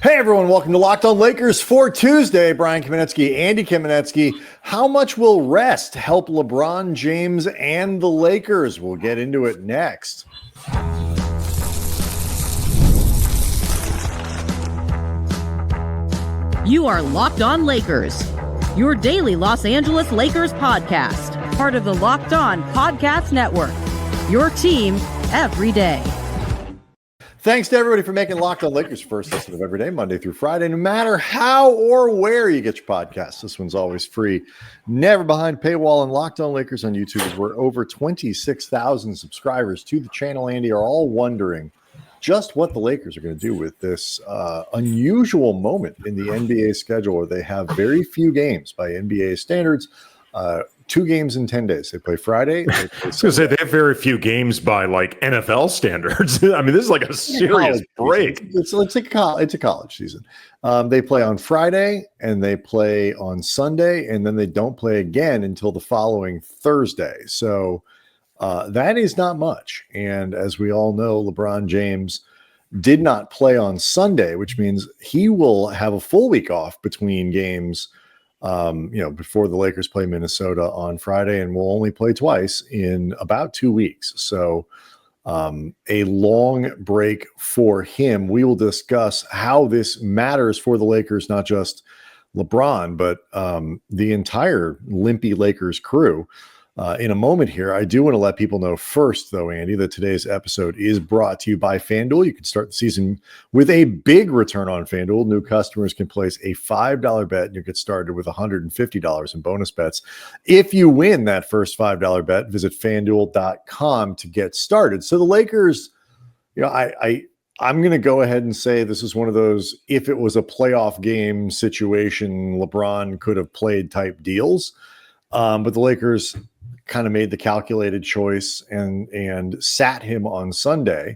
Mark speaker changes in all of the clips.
Speaker 1: Hey everyone, welcome to Locked On Lakers for Tuesday. Brian Kamenetsky, Andy Kamenetsky. How much will rest help LeBron James and the Lakers? We'll get into it next.
Speaker 2: You are Locked On Lakers, your daily Los Angeles Lakers podcast, part of the Locked On Podcast Network, your team every day.
Speaker 1: Thanks to everybody for making Locked On Lakers first listen of every day, Monday through Friday, no matter how or where you get your podcasts. This one's always free, never behind paywall. And Locked On Lakers on YouTube is where over 26,000 subscribers to the channel, Andy, are all wondering just what the Lakers are going to do with this unusual moment in the NBA schedule where they have very few games by NBA standards. 2 games in 10 days. They play Friday. They play
Speaker 3: I was going to say they have very few games by like NFL standards. I mean, this is like a serious break.
Speaker 1: It's a college season. They play on Friday and they play on Sunday, and then they don't play again until the following Thursday. So that is not much. And as we all know, LeBron James did not play on Sunday, which means he will have a full week off between games. Before the Lakers play Minnesota on Friday, and we'll only play twice in about 2 weeks. So a long break for him. We will discuss how this matters for the Lakers, not just LeBron, but the entire limpy Lakers crew. In a moment here, I do want to let people know first, though, Andy, that today's episode is brought to you by FanDuel. You can start the season with a big return on FanDuel. New customers can place a $5 bet and you get started with $150 in bonus bets. If you win that first $5 bet, visit FanDuel.com to get started. So the Lakers, I'm going to go ahead and say this is one of those, if it was a playoff game situation, LeBron could have played type deals. But the Lakers kind of made the calculated choice and sat him on Sunday,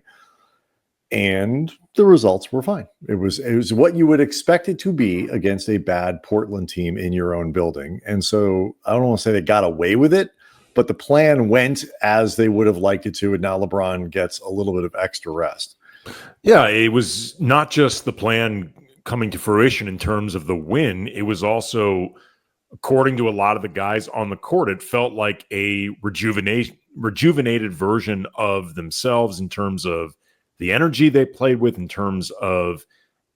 Speaker 1: and the results were fine. It was what you would expect it to be against a bad Portland team in your own building. And so I don't want to say they got away with it, but the plan went as they would have liked it to, and now LeBron gets a little bit of extra rest.
Speaker 3: Yeah, it was not just the plan coming to fruition in terms of the win. It was also, according to a lot of the guys on the court, it felt like a rejuvenated version of themselves in terms of the energy they played with, in terms of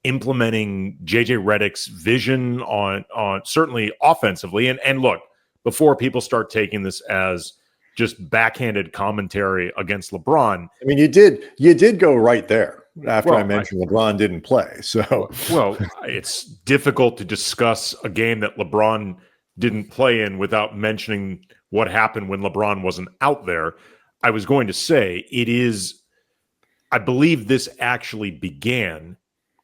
Speaker 3: implementing JJ Redick's vision on certainly offensively. And look, before people start taking this as just backhanded commentary against LeBron.
Speaker 1: I mean, you did go right there after I mentioned LeBron didn't play. So,
Speaker 3: well, it's difficult to discuss a game that LeBron didn't play in without mentioning what happened when LeBron wasn't out there. I was going to say I believe this actually began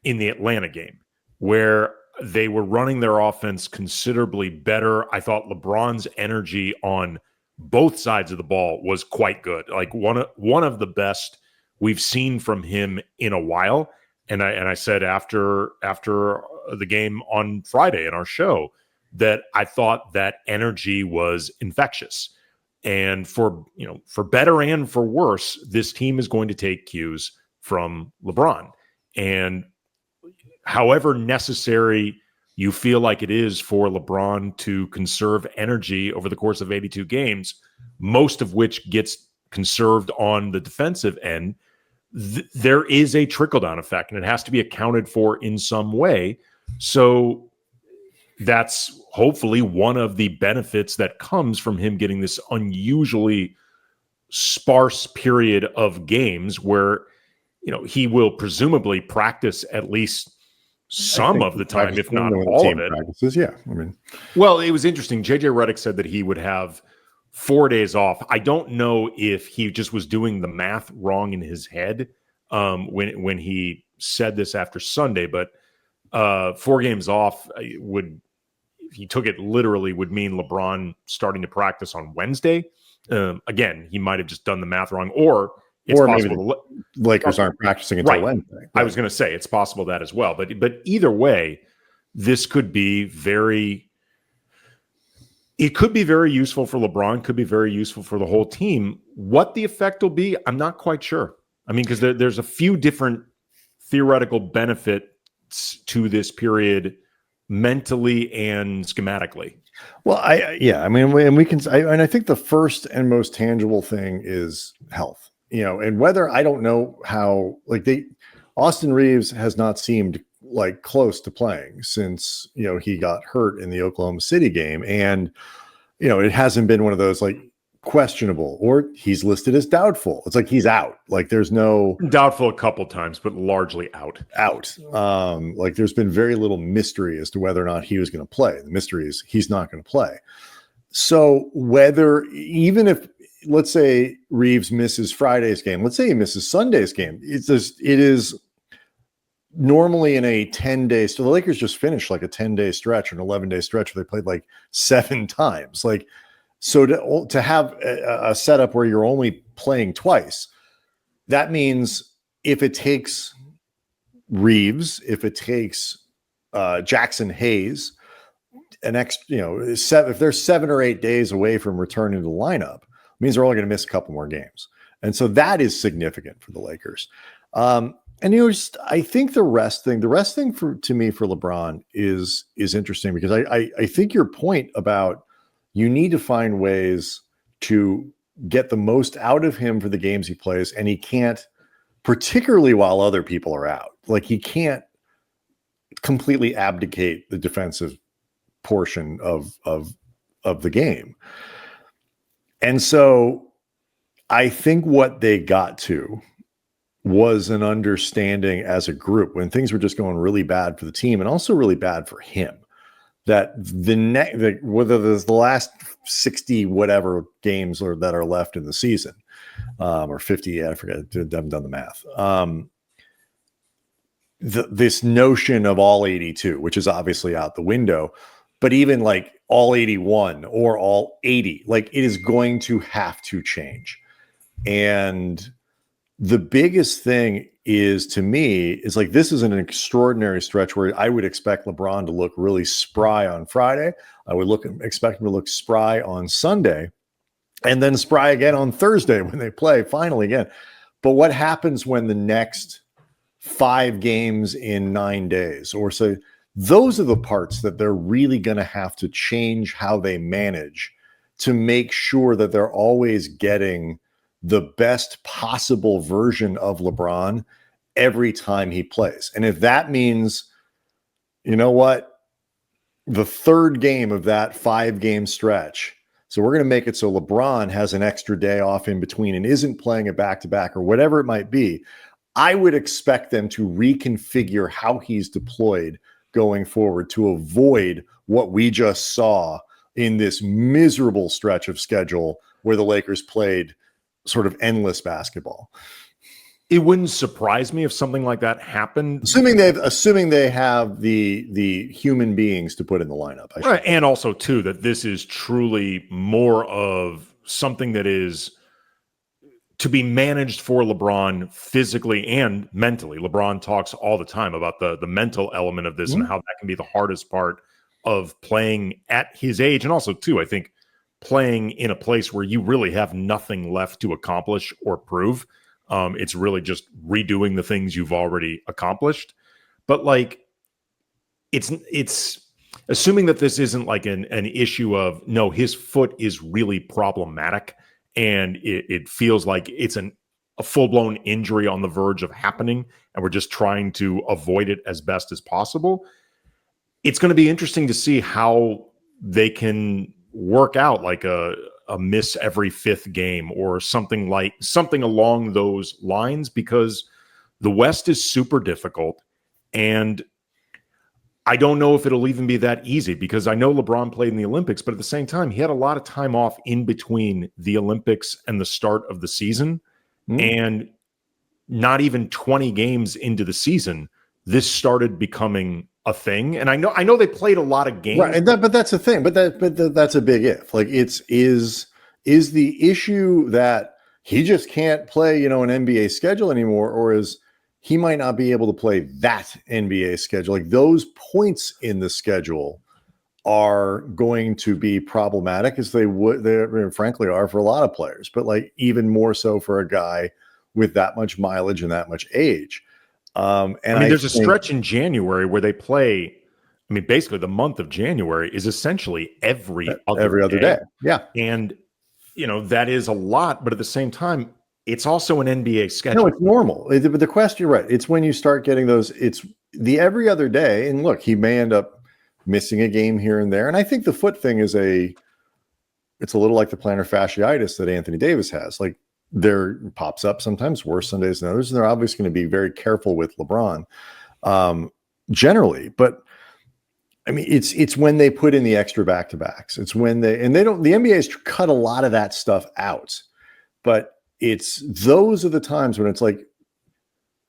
Speaker 3: in the Atlanta game where they were running their offense considerably better. I thought LeBron's energy on both sides of the ball was quite good. Like one of the best we've seen from him in a while. And I said after the game on Friday in our show that I thought that energy was infectious. And for better and for worse, this team is going to take cues from LeBron. And however necessary you feel like it is for LeBron to conserve energy over the course of 82 games, most of which gets conserved on the defensive end, there is a trickle-down effect, and it has to be accounted for in some way. So that's hopefully one of the benefits that comes from him getting this unusually sparse period of games where, he will presumably practice at least some of the time, if not all of it.
Speaker 1: Practices, yeah.
Speaker 3: Well, it was interesting. JJ Redick said that he would have 4 days off. I don't know if he just was doing the math wrong in his head when he said this after Sunday, but 4 games off would, if he took it literally, would mean LeBron starting to practice on Wednesday. Again, he might have just done the math wrong, or
Speaker 1: maybe the Lakers aren't practicing until Wednesday. Right.
Speaker 3: I was going to say it's possible that as well, but either way, this could be very useful for LeBron, could be very useful for the whole team. What the effect will be, I'm not quite sure. I mean, because there's a few different theoretical benefits to this period mentally and schematically?
Speaker 1: Well, I mean, I think the first and most tangible thing is health, and whether I don't know how, Austin Reeves has not seemed like close to playing since, he got hurt in the Oklahoma City game. And, it hasn't been one of those like questionable, or he's listed as doubtful. It's like he's out. Like there's no
Speaker 3: doubtful a couple times, but largely out.
Speaker 1: Like there's been very little mystery as to whether or not he was going to play. The mystery is he's not going to play. So even if, let's say Reeves misses Friday's game, let's say he misses Sunday's game, it is normally in a 10-day. So the Lakers just finished like a 10-day stretch or an 11-day stretch where they played like 7 times. Like, so to have a setup where you're only playing twice, that means if it takes Reeves, if it takes Jackson Hayes, an extra, if they're 7 or 8 days away from returning to the lineup, it means they're only going to miss a couple more games. And so that is significant for the Lakers. And I think the rest thing to me for LeBron is interesting, because I think your point about you need to find ways to get the most out of him for the games he plays, and he can't, particularly while other people are out. Like he can't completely abdicate the defensive portion of the game. And so I think what they got to was an understanding as a group when things were just going really bad for the team and also really bad for him, that whether there's the last 60 whatever games that are left in the season, or 50, I forget, I haven't done the math. This notion of all 82, which is obviously out the window, but even like all 81 or all 80, like it is going to have to change. And the biggest thing is, to me, is like, this is an extraordinary stretch where I would expect LeBron to look really spry on Friday. I would expect him to look spry on Sunday, and then spry again on Thursday when they play finally again. But what happens when the next 5 games in 9 days, or so, those are the parts that they're really going to have to change how they manage to make sure that they're always getting the best possible version of LeBron every time he plays. And if that means, you know what, the third game of that 5-game stretch, so we're going to make it so LeBron has an extra day off in between and isn't playing a back-to-back or whatever it might be, I would expect them to reconfigure how he's deployed going forward to avoid what we just saw in this miserable stretch of schedule where the Lakers played sort of endless basketball.
Speaker 3: It wouldn't surprise me if something like that happened.
Speaker 1: Assuming they have the human beings to put in the lineup.
Speaker 3: Right. And also, too, that this is truly more of something that is to be managed for LeBron physically and mentally. LeBron talks all the time about the mental element of this and how that can be the hardest part of playing at his age. And also, too, I think playing in a place where you really have nothing left to accomplish or prove. It's really just redoing the things you've already accomplished. But like, it's assuming that this isn't like an issue of, no, his foot is really problematic and it feels like it's a full-blown injury on the verge of happening, and we're just trying to avoid it as best as possible. It's going to be interesting to see how they can work out like a miss every 5th game or something along those lines, because the West is super difficult. And I don't know if it'll even be that easy, because I know LeBron played in the Olympics, but at the same time, he had a lot of time off in between the Olympics and the start of the season. And not even 20 games into the season, this started becoming a thing. And I know they played a lot of games,
Speaker 1: right? But that's the thing. But that's a big if. Like, is the issue that he just can't play, an NBA schedule anymore, or is he might not be able to play that NBA schedule? Like, those points in the schedule are going to be problematic, as they frankly are for a lot of players, but like even more so for a guy with that much mileage and that much age. And
Speaker 3: I mean, there's a stretch in January where they play. I mean, basically, the month of January is essentially every other day.
Speaker 1: Yeah.
Speaker 3: And, that is a lot. But at the same time, it's also an NBA schedule.
Speaker 1: No, it's normal. But the question, right, it's when you start getting those, it's the every other day. And look, he may end up missing a game here and there. And I think the foot thing it's a little like the plantar fasciitis that Anthony Davis has. Like, there pops up sometimes worse Sundays than others. And they're obviously going to be very careful with LeBron generally. But I mean, it's when they put in the extra back-to-backs. It's when the NBA has cut a lot of that stuff out. But those are the times when it's like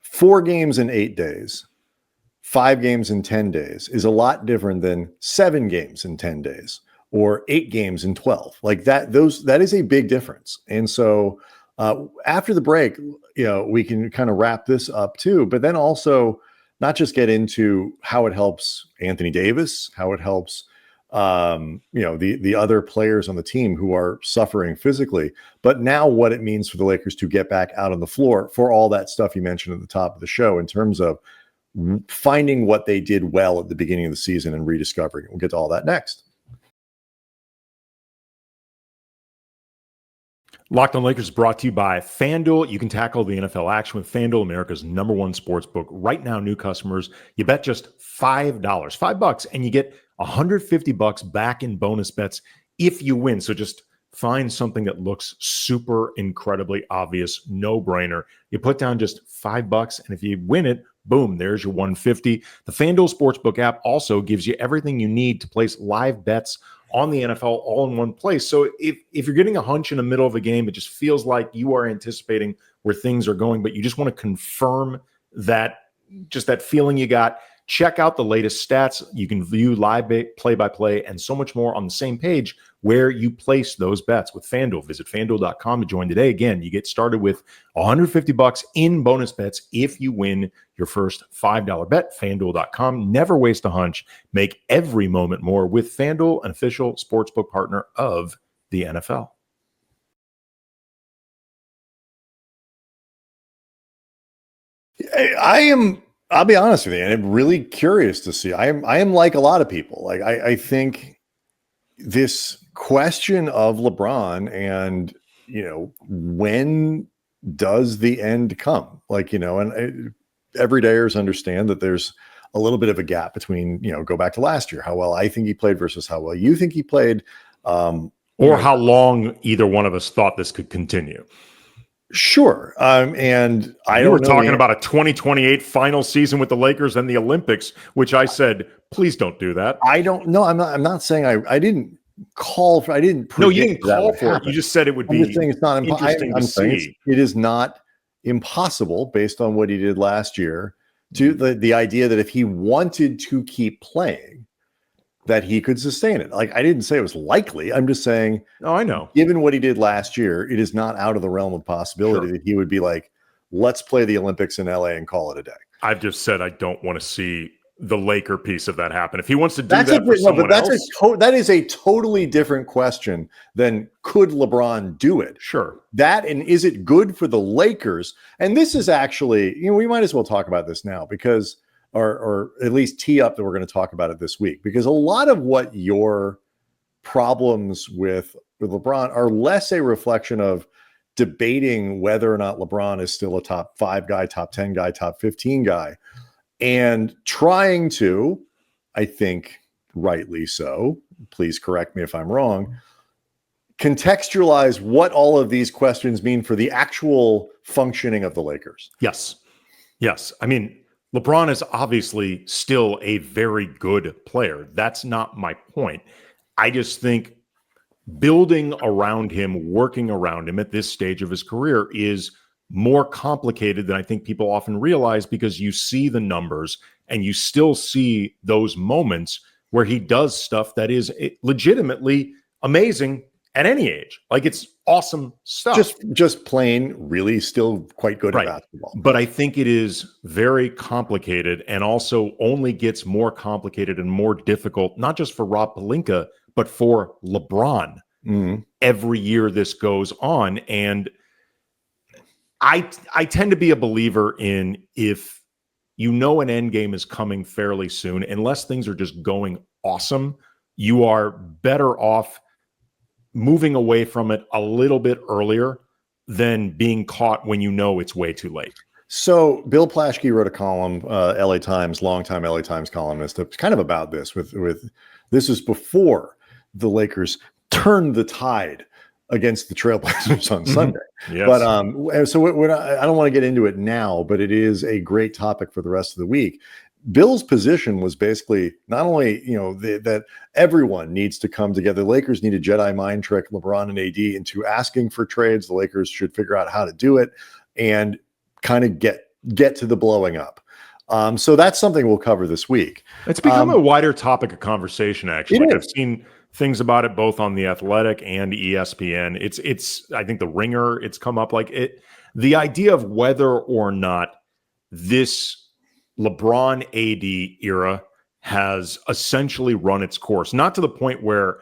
Speaker 1: 4 games in 8 days, 5 games in 10 days is a lot different than 7 games in 10 days or 8 games in 12. Like that is a big difference. And so after the break, we can kind of wrap this up too, but then also not just get into how it helps Anthony Davis, how it helps the other players on the team who are suffering physically, but now what it means for the Lakers to get back out on the floor for all that stuff you mentioned at the top of the show in terms of finding what they did well at the beginning of the season and rediscovering it. We'll get to all that next.
Speaker 3: Locked on Lakers is brought to you by FanDuel. You can tackle the NFL action with FanDuel, America's #1 sports book. Right now, new customers, you bet just $5, $5, and you get $150 back in bonus bets if you win. So just find something that looks super incredibly obvious, no brainer. You put down just $5, and if you win it, boom, there's your $150. The FanDuel Sportsbook app also gives you everything you need to place live bets on the NFL all in one place. So if you're getting a hunch in the middle of a game, it just feels like you are anticipating where things are going, but you just want to confirm that feeling you got. Check out the latest stats. You can view live play-by-play and so much more on the same page where you place those bets with FanDuel. Visit FanDuel.com to join today. Again, you get started with $150 in bonus bets if you win your first $5 bet. FanDuel.com. Never waste a hunch. Make every moment more with FanDuel, an official sportsbook partner of the NFL.
Speaker 1: I'll be honest with you, and I'm really curious to see. I am like a lot of people. Like I think this question of LeBron and when does the end come? Like and everydayers understand that there's a little bit of a gap between go back to last year, how well I think he played versus how well you think he played,
Speaker 3: or how long either one of us thought this could continue.
Speaker 1: Sure. And
Speaker 3: we were talking about a 2028 final season with the Lakers and the Olympics, which I said, please don't do that.
Speaker 1: I don't know. I'm not saying I didn't call for, I didn't.
Speaker 3: No, you didn't call for it. You just said it would be
Speaker 1: interesting
Speaker 3: to see.
Speaker 1: It is not impossible based on what he did last year to the idea that if he wanted to keep playing, that he could sustain it. Like, I didn't say it was likely. I'm just saying,
Speaker 3: oh, I know.
Speaker 1: Given what he did last year, it is not out of the realm of possibility that he would be like, let's play the Olympics in LA and call it a day.
Speaker 3: I've just said I don't want to see the Laker piece of that happen. If he wants to do that for someone else,
Speaker 1: that is a totally different question than could LeBron do it?
Speaker 3: Sure.
Speaker 1: That, and is it good for the Lakers? And this is actually, we might as well talk about this now because or at least tee up that we're going to talk about it this week, because a lot of what your problems with LeBron are less a reflection of debating whether or not LeBron is still a top 5 guy, top 10 guy, top 15 guy, and trying to, I think rightly so, please correct me if I'm wrong, contextualize what all of these questions mean for the actual functioning of the Lakers.
Speaker 3: Yes. I mean, LeBron is obviously still a very good player. That's not my point. I just think building around him, working around him at this stage of his career is more complicated than I think people often realize, because you see the numbers and you still see those moments where he does stuff that is legitimately amazing at any age. Like, it's awesome stuff.
Speaker 1: Just plain really still quite good at basketball.
Speaker 3: But I think it is very complicated, and also only gets more complicated and more difficult, not just for Rob Pelinka, but for LeBron. Every year this goes on. And I tend to be a believer in, if you know an end game is coming fairly soon. Unless things are just going awesome, you are better off moving away from it a little bit earlier than being caught when you know it's way too late.
Speaker 1: So Bill Plaschke wrote a column, LA Times, longtime LA Times columnist, kind of about this. With this was before the Lakers turned the tide against the Trailblazers on Sunday.
Speaker 3: Yes.
Speaker 1: But so I don't want to get into it now, but it is a great topic for the rest of the week. Bill's position was basically not only, that everyone needs to come together. The Lakers need a Jedi mind trick LeBron and AD into asking for trades. The Lakers should figure out how to do it and kind of get to the blowing up. So that's something we'll cover this week.
Speaker 3: It's become a wider topic of conversation, actually. I've seen things about it both on The Athletic and ESPN. It's I think The Ringer, it's come up like it. The idea of whether or not this LeBron AD era has essentially run its course, not to the point where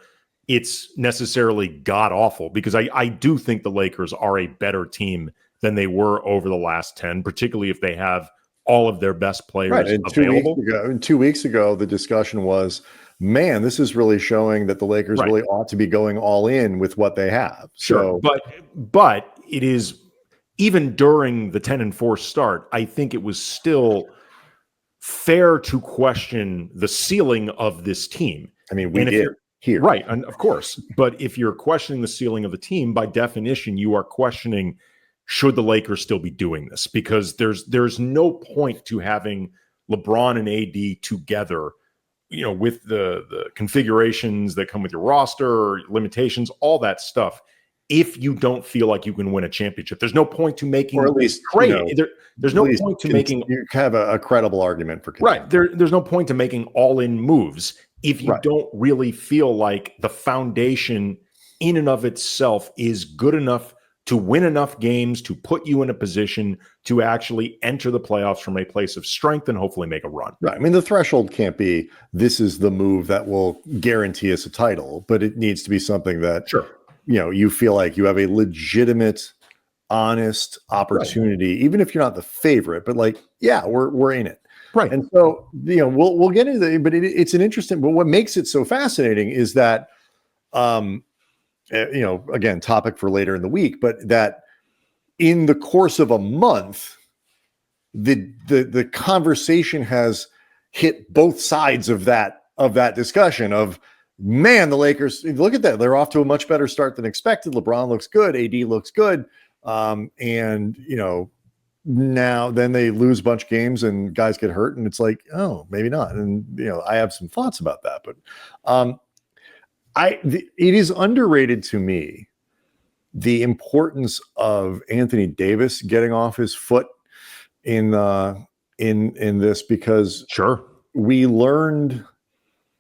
Speaker 3: it's necessarily god awful, because I do think the Lakers are a better team than they were over the last 10, particularly if they have all of their best players available.
Speaker 1: 2 weeks ago, the discussion was, man, this is really showing that the Lakers really ought to be going all in with what they have.
Speaker 3: Sure. So, but it is, even during the 10-4 start, I think it was still fair to question the ceiling of this team.
Speaker 1: I mean, we did here.
Speaker 3: Right. And of course, but if you're questioning the ceiling of the team, by definition, you are questioning, should the Lakers still be doing this? Because there's no point to having LeBron and AD together, with the configurations that come with your roster, limitations, all that stuff, if you don't feel like you can win a championship. There's no point to making,
Speaker 1: or at least
Speaker 3: trade. There's no point to making.
Speaker 1: You have a credible argument for
Speaker 3: right. There's no point to making all-in moves if you don't really feel like the foundation in and of itself is good enough to win enough games to put you in a position to actually enter the playoffs from a place of strength and hopefully make a run.
Speaker 1: Right. I mean, the threshold can't be, this is the move that will guarantee us a title, but it needs to be something that, you feel like you have a legitimate, honest opportunity, even if you're not the favorite, but we're in it.
Speaker 3: Right.
Speaker 1: And so, we'll get into it, but it's an interesting, but what makes it so fascinating is that, again, topic for later in the week, but that in the course of a month, the conversation has hit both sides of that discussion of, man, the Lakers, look at that. They're off to a much better start than expected. LeBron looks good. AD looks good. And now then they lose a bunch of games and guys get hurt and it's like, oh, maybe not. And, I have some thoughts about that, but, it is underrated to me, the importance of Anthony Davis getting off his foot in this, because we learned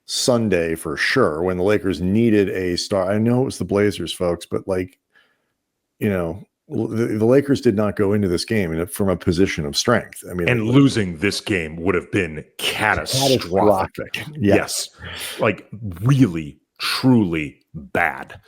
Speaker 1: Sunday for sure when the Lakers needed a star. I know it was the Blazers, folks, but the Lakers did not go into this game from a position of strength. I mean,
Speaker 3: and losing this game would have been catastrophic. Yes. Like really, truly bad.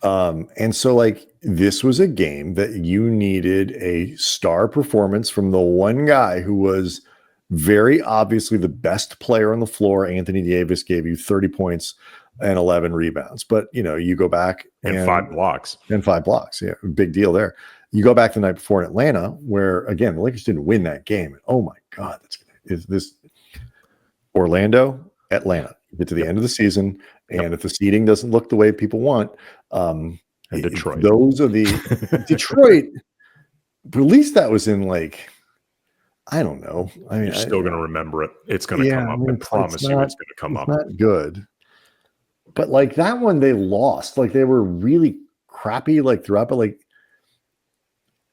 Speaker 1: And so this was a game that you needed a star performance from the one guy who was very obviously the best player on the floor. Anthony Davis gave you 30 points and 11 rebounds, but you go back
Speaker 3: and 5 blocks.
Speaker 1: Yeah. Big deal there. You go back the night before in Atlanta, where again, the Lakers didn't win that game. Oh my God, is this Orlando, Atlanta? You get to the end of the season, and if the seeding doesn't look the way people want,
Speaker 3: and Detroit,
Speaker 1: those are the Detroit. But at least that was in I don't know. I mean,
Speaker 3: you're still going to remember it. It's going to come up. I promise you, it's going to come up.
Speaker 1: Not good. But that one, they lost. They were really crappy throughout. But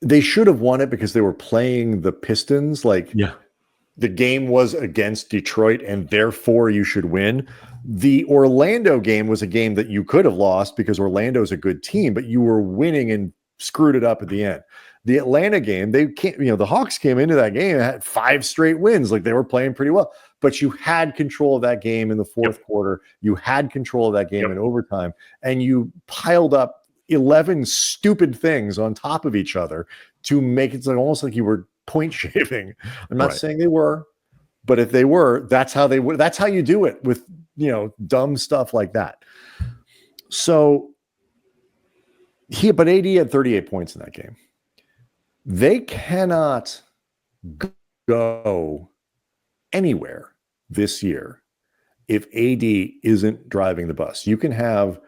Speaker 1: they should have won it because they were playing the Pistons. The game was against Detroit, and therefore you should win. The Orlando game was a game that you could have lost because Orlando's a good team, but you were winning and screwed it up at the end. The Atlanta game, they can't, the Hawks came into that game and had 5 straight wins. They were playing pretty well, but you had control of that game in the fourth quarter. You had control of that game in overtime, and you piled up 11 stupid things on top of each other to make it almost like you were point shaving. I'm not saying they were, But if they were, that's how they would. That's how you do it with, dumb stuff like that. So but AD had 38 points in that game. They cannot go anywhere this year if AD isn't driving the bus. You can have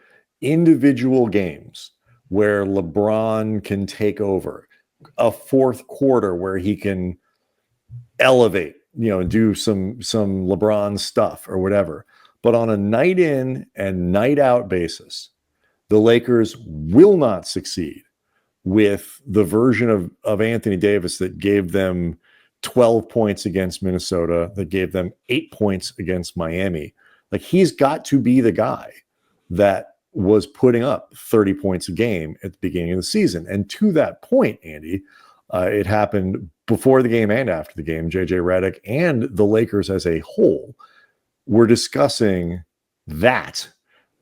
Speaker 1: individual games where LeBron can take over, a fourth quarter where he can elevate, do some LeBron stuff or whatever. But on a night in and night out basis, the Lakers will not succeed with the version of Anthony Davis that gave them 12 points against Minnesota, that gave them 8 points against Miami. Like, he's got to be the guy that was putting up 30 points a game at the beginning of the season. And to that point, Andy, it happened before the game and after the game. JJ Redick and the Lakers as a whole were discussing that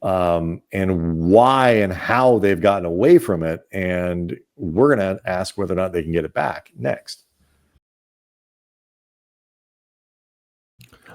Speaker 1: and why and how they've gotten away from it. And we're going to ask whether or not they can get it back next.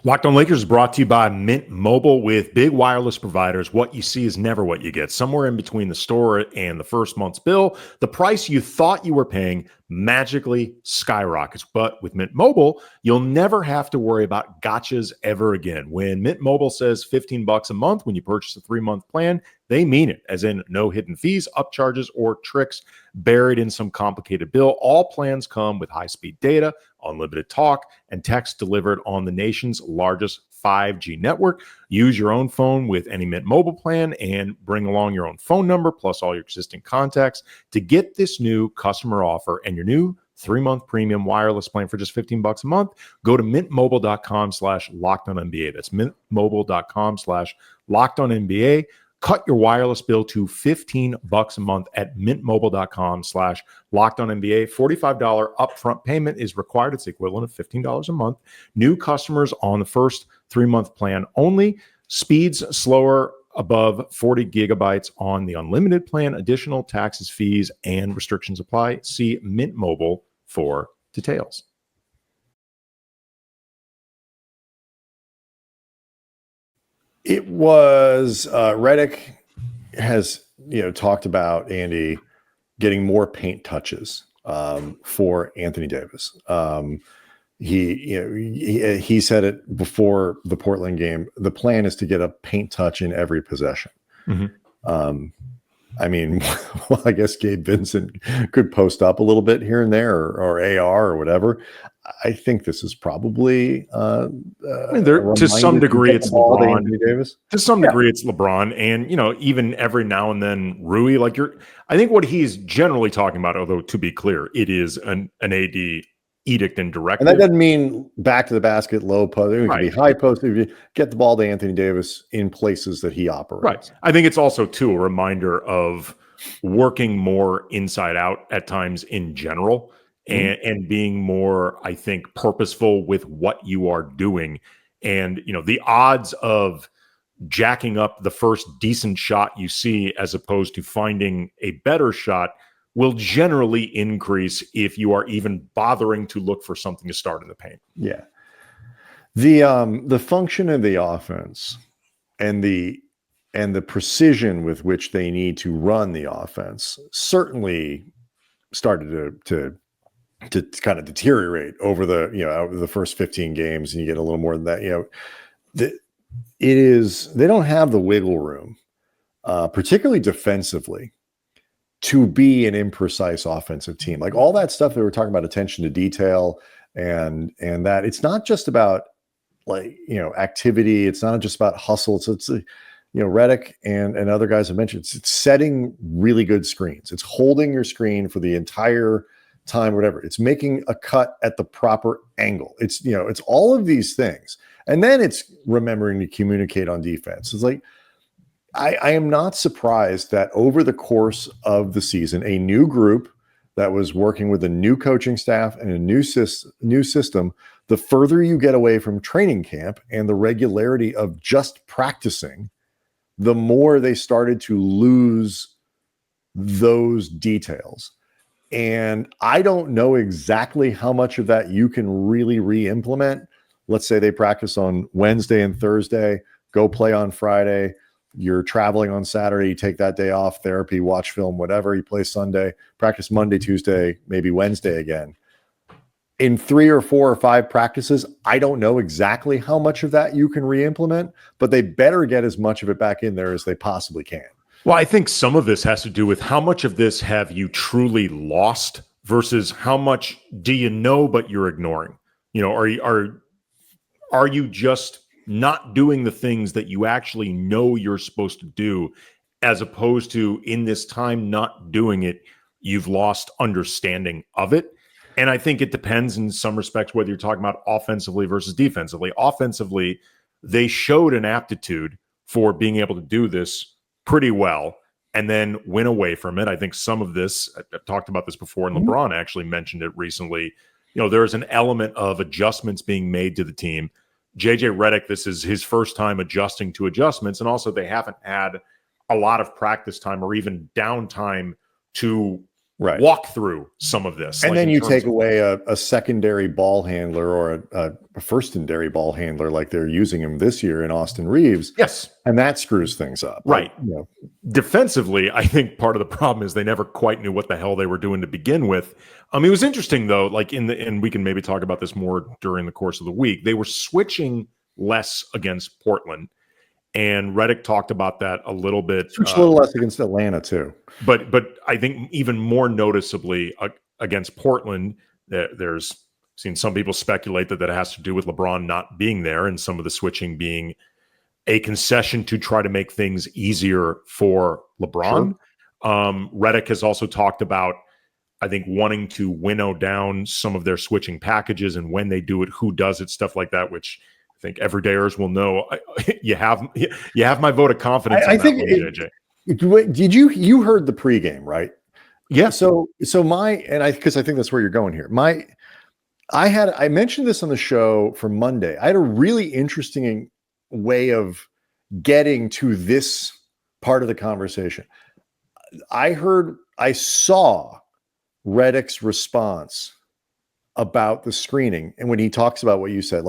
Speaker 3: Locked On Lakers is brought to you by Mint Mobile. With big wireless providers, what you see is never what you get. Somewhere in between the store and the first month's bill, the price you thought you were paying magically skyrockets. But with Mint Mobile, you'll never have to worry about gotchas ever again. When Mint Mobile says $15 a month when you purchase a 3-month plan, they mean it, as in no hidden fees, upcharges, or tricks buried in some complicated bill. All plans come with high-speed data, unlimited talk, and text delivered on the nation's largest 5G network. Use your own phone with any Mint Mobile plan and bring along your own phone number plus all your existing contacts to get this new customer offer and your new 3-month premium wireless plan for just $15 a month. Go to mintmobile.com/lockedonnba. That's mintmobile.com/lockedonnba. Cut your wireless bill to $15 a month at mintmobile.com/lockedonnba. $45 upfront payment is required. It's the equivalent of $15 a month. New customers on the first 3-month plan only. Speeds slower above 40 gigabytes on the unlimited plan. Additional taxes, fees, and restrictions apply. See Mint Mobile for details.
Speaker 1: It was Redick has talked about Andy getting more paint touches for Anthony Davis. He said it before the Portland game. The plan is to get a paint touch in every possession. Mm-hmm. I mean, well, I guess Gabe Vincent could post up a little bit here and there, or AR or whatever. I think this is probably
Speaker 3: to some degree it's LeBron.
Speaker 1: Davis.
Speaker 3: To some degree it's LeBron, and even every now and then Rui. I think what he's generally talking about, although to be clear, it is an AD edict and directive.
Speaker 1: And that doesn't mean back to the basket, low post. It could be high post. Get the ball to Anthony Davis in places that he operates.
Speaker 3: Right. I think it's also too a reminder of working more inside out at times in general. And being more, I think, purposeful with what you are doing. And, the odds of jacking up the first decent shot you see as opposed to finding a better shot will generally increase if you are even bothering to look for something to start in the paint.
Speaker 1: Yeah. The function of the offense and the precision with which they need to run the offense certainly started to kind of deteriorate over the first 15 games, and you get a little more than that. They don't have the wiggle room, particularly defensively, to be an imprecise offensive team. Like all that stuff that we're talking about, attention to detail, and that it's not just about activity. It's not just about hustle. It's Redick and other guys have mentioned. It's setting really good screens. It's holding your screen for the entire time, whatever. It's making a cut at the proper angle. It's it's all of these things, and then it's remembering to communicate on defense. It's like I am not surprised that over the course of the season, a new group that was working with a new coaching staff and a new system, the further you get away from training camp and the regularity of just practicing, the more they started to lose those details. And I don't know exactly how much of that you can really re-implement, let's say they practice on Wednesday and Thursday, go play on Friday. You're traveling on Saturday, you take that day off, therapy, watch film, whatever. You play Sunday, practice Monday, Tuesday, maybe Wednesday again. In 3 or 4 or 5 practices, I don't know exactly how much of that you can re-implement, but they better get as much of it back in there as they possibly can.
Speaker 3: Well, I think some of this has to do with how much of this have you truly lost versus how much do you know but you're ignoring. Are you just not doing the things that you actually know you're supposed to do, as opposed to in this time not doing it, you've lost understanding of it. And I think it depends in some respects whether you're talking about offensively versus defensively. Offensively, they showed an aptitude for being able to do this pretty well and then win away from it. I think some of this, I've talked about this before, and LeBron actually mentioned it recently. There's an element of adjustments being made to the team. JJ Redick, this is his first time adjusting to adjustments, and also they haven't had a lot of practice time or even downtime to walk through some of this.
Speaker 1: And then you take away a secondary ball handler or a first-secondary ball handler like they're using him this year in Austin Reeves.
Speaker 3: Yes.
Speaker 1: And that screws things up.
Speaker 3: Right. Defensively, I think part of the problem is they never quite knew what the hell they were doing to begin with. It was interesting, though, and we can maybe talk about this more during the course of the week. They were switching less against Portland. And Redick talked about that a little bit.
Speaker 1: Switched a little less against Atlanta, too.
Speaker 3: But I think even more noticeably against Portland, there's seen some people speculate that has to do with LeBron not being there and some of the switching being a concession to try to make things easier for LeBron. Sure. Redick has also talked about, I think, wanting to winnow down some of their switching packages and when they do it, who does it, stuff like that, which I think everydayers will know. You have my vote of confidence.
Speaker 1: I think
Speaker 3: JJ.
Speaker 1: Did you heard the pregame, right?
Speaker 3: Yeah.
Speaker 1: So because I think that's where you're going here. I mentioned this on the show for Monday. I had a really interesting way of getting to this part of the conversation. I saw Redick's response about the screening, and when he talks about what you said,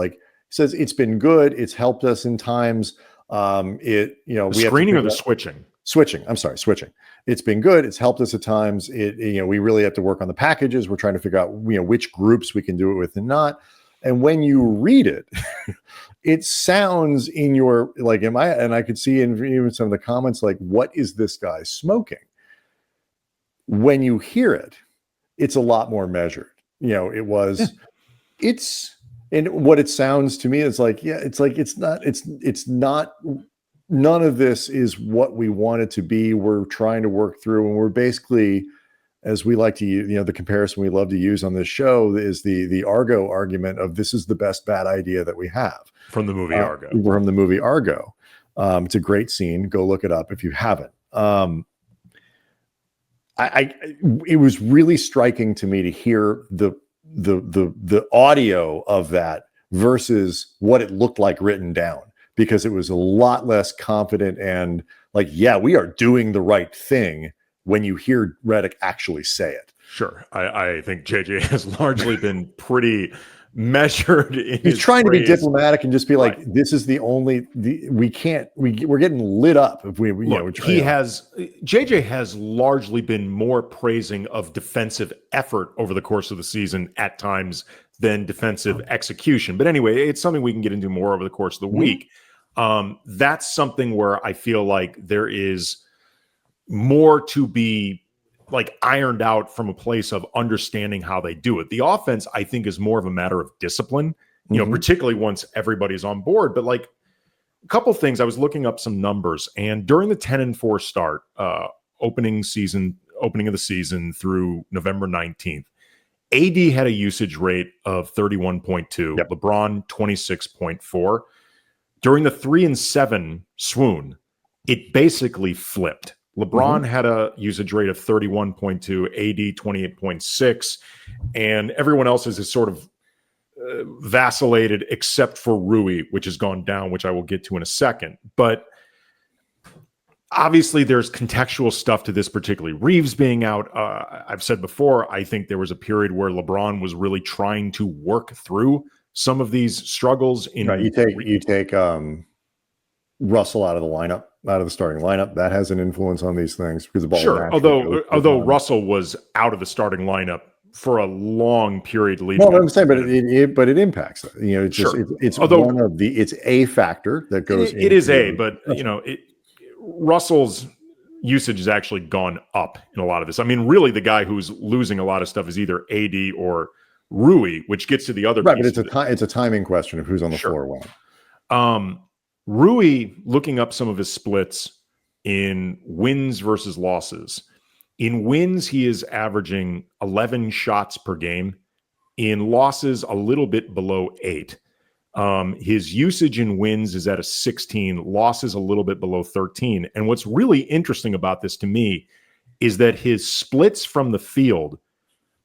Speaker 1: says it's been good, it's helped us in times.
Speaker 3: Screening or the switching?
Speaker 1: Switching. I'm sorry, switching. It's been good. It's helped us at times. We really have to work on the packages. We're trying to figure out, which groups we can do it with and not. And when you read it, it sounds in your and I could see in even some of the comments, what is this guy smoking? When you hear it, it's a lot more measured. And what it sounds to me is it's not, none of this is what we want it to be. We're trying to work through, and we're basically, as we like to use, the comparison we love to use on this show is the Argo argument of this is the best bad idea that we have. From the movie Argo. From the movie Argo. It's a great scene. Go look it up if you haven't. It was really striking to me to hear the audio of that versus what it looked like written down, because it was a lot less confident and we are doing the right thing when you hear Redick actually say it. Sure. I think JJ has largely been pretty measured in He's trying to be diplomatic and just be this is we're getting lit up if JJ has largely been more praising of defensive effort over the course of the season at times than defensive execution. But anyway, it's something we can get into more over the course of the week. That's something where I feel like there is more to be ironed out from a place of understanding how they do it. The offense, I think, is more of a matter of discipline, particularly once everybody's on board. But a couple things, I was looking up some numbers, and during the 10-4 start, opening of the season through November 19th, AD had a usage rate of 31.2, LeBron 26.4. During the 3-7 swoon, it basically flipped. LeBron had a usage rate of 31.2, AD 28.6, and everyone else has sort of vacillated except for Rui, which has gone down, which I will get to in a second. But obviously there's contextual stuff to this, particularly Reeves being out. I've said before, I think there was a period where LeBron was really trying to work through
Speaker 3: some of these struggles in
Speaker 1: Right, you take Russell out of the lineup, out of the starting lineup. That has an influence on these things because the ball.
Speaker 3: Sure, although Russell was out of the starting lineup for a long period leading.
Speaker 1: No, I'm saying, but it impacts it. You know, it's just it's one of the it's a factor that goes.
Speaker 3: It is but you know, Russell's usage has actually gone up in a lot of this. I mean, really, the guy who's losing a lot of stuff is either AD or Rui, which gets to the other
Speaker 1: right.
Speaker 3: piece.
Speaker 1: But it's a timing question of who's on the floor when.
Speaker 3: Rui, looking up some of his splits in wins versus losses. In wins, he is averaging 11 shots per game. In losses, a little bit below 8. His usage in wins is at a 16, losses a little bit below 13. And what's really interesting about this to me is that his splits from the field,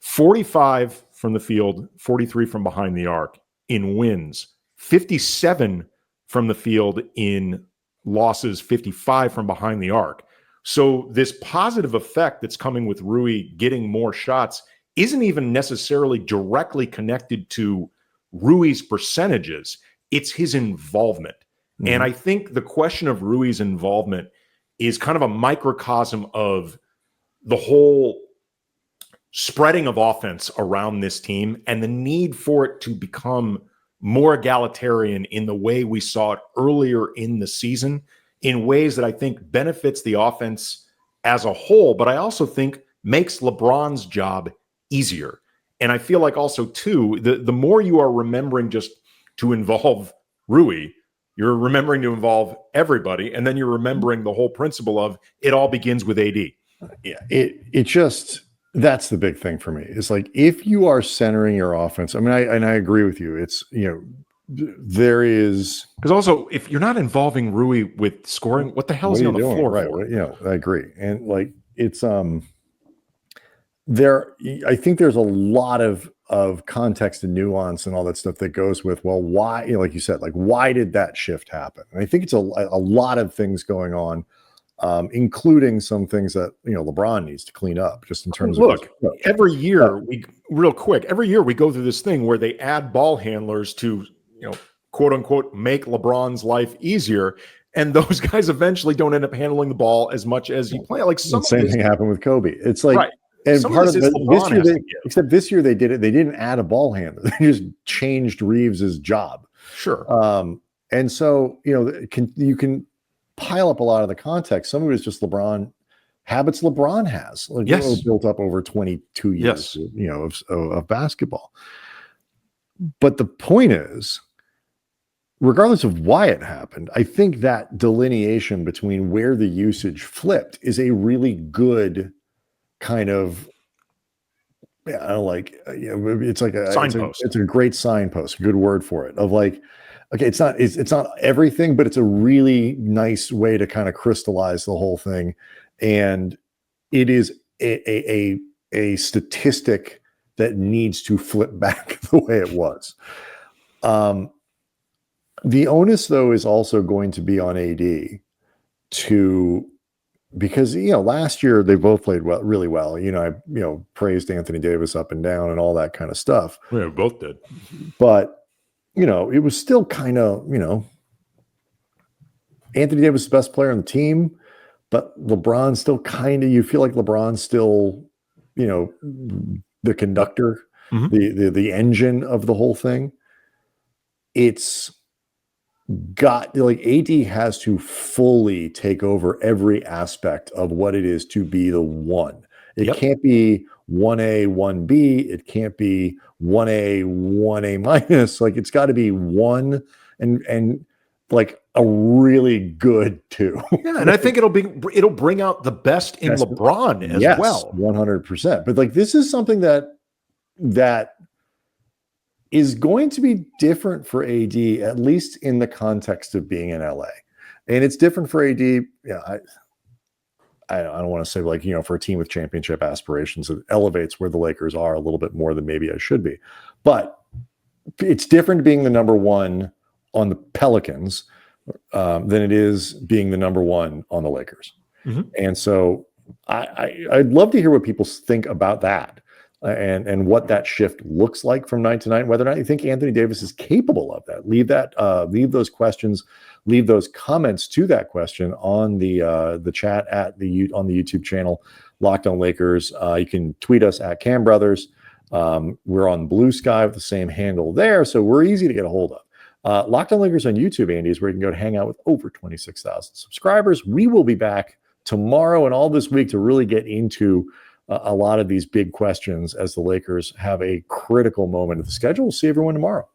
Speaker 3: 45 from the field, 43 from behind the arc in wins, 57 from the field in losses, 55 from behind the arc. So this positive effect that's coming with Rui getting more shots isn't even necessarily directly connected to Rui's percentages. It's his involvement. Mm-hmm. And I think the question of Rui's involvement is kind of a microcosm of the whole spreading of offense around this team and the need for it to become more egalitarian in the way we saw it earlier in the season, in ways that I think benefits the offense as a whole, but I also think makes LeBron's job easier. And I feel like also, too, the more you are remembering just to involve Rui, you're remembering to involve everybody, and then you're remembering the whole principle of it all begins with AD.
Speaker 1: Yeah, it just, that's the big thing for me. It's like, if you are centering your offense, I mean, I agree with you. It's, you know, there is,
Speaker 3: because also if you're not involving Rui with scoring, what the hell is he on the floor
Speaker 1: right
Speaker 3: for?
Speaker 1: You know, I agree. And like, it's there, I think there's a lot of context and nuance and all that stuff that goes with, well, why, you know, like you said, like, why did that shift happen? And I think it's a lot of things going on, including some things that, you know, LeBron needs to clean up just in terms
Speaker 3: of every year we go through this thing where they add ball handlers to, you know, quote unquote, make LeBron's life easier. And those guys eventually don't end up handling the ball as much as you play. Like
Speaker 1: the same thing happened with Kobe. It's like,
Speaker 3: right.
Speaker 1: And part of this year they did it. They didn't add a ball handler. They just changed Reeves's job.
Speaker 3: Sure.
Speaker 1: And so, you know, you can pile up a lot of the context. Some of it is just habits LeBron has, like,
Speaker 3: yes,
Speaker 1: built up over 22 years,
Speaker 3: yes,
Speaker 1: you know, of basketball. But the point is, regardless of why it happened, I think that delineation between where the usage flipped is a really good kind of, I don't like, you know, it's like a signpost. It's a great signpost, good word for it, of like, okay, it's not everything, but it's a really nice way to kind of crystallize the whole thing. And it is a statistic that needs to flip back the way it was. The onus, though, is also going to be on AD because, you know, last year they both played really well. You know, I praised Anthony Davis up and down and all that kind of stuff.
Speaker 3: Yeah, we both did.
Speaker 1: But, you know, it was still kind of, you know, Anthony Davis is the best player on the team, but LeBron still kind of, you feel like LeBron's still, you know, the conductor, mm-hmm. the engine of the whole thing. It's got, like, AD has to fully take over every aspect of what it is to be the one. It can't be 1A, 1B. It can't be 1A, 1A minus. Like, it's got to be one and like a really good 2.
Speaker 3: Yeah, and I think it'll bring out the best in LeBron as well.
Speaker 1: 100%. But like, this is something that is going to be different for AD, at least in the context of being in LA. And it's different for AD. Yeah, I don't want to say, like, you know, for a team with championship aspirations, it elevates where the Lakers are a little bit more than maybe I should be. But it's different being the number one on the Pelicans than it is being the number one on the Lakers. Mm-hmm. And so I'd love to hear what people think about that. and what that shift looks like from night to night, whether or not you think Anthony Davis is capable of that. Leave those questions, leave those comments to that question on the chat on the YouTube channel, Locked On Lakers. You can tweet us at Cam Brothers. We're on Blue Sky with the same handle there, so we're easy to get a hold of. Locked On Lakers on YouTube, Andy, is where you can go to hang out with over 26,000 subscribers. We will be back tomorrow and all this week to really get into a lot of these big questions as the Lakers have a critical moment of the schedule. We'll see everyone tomorrow.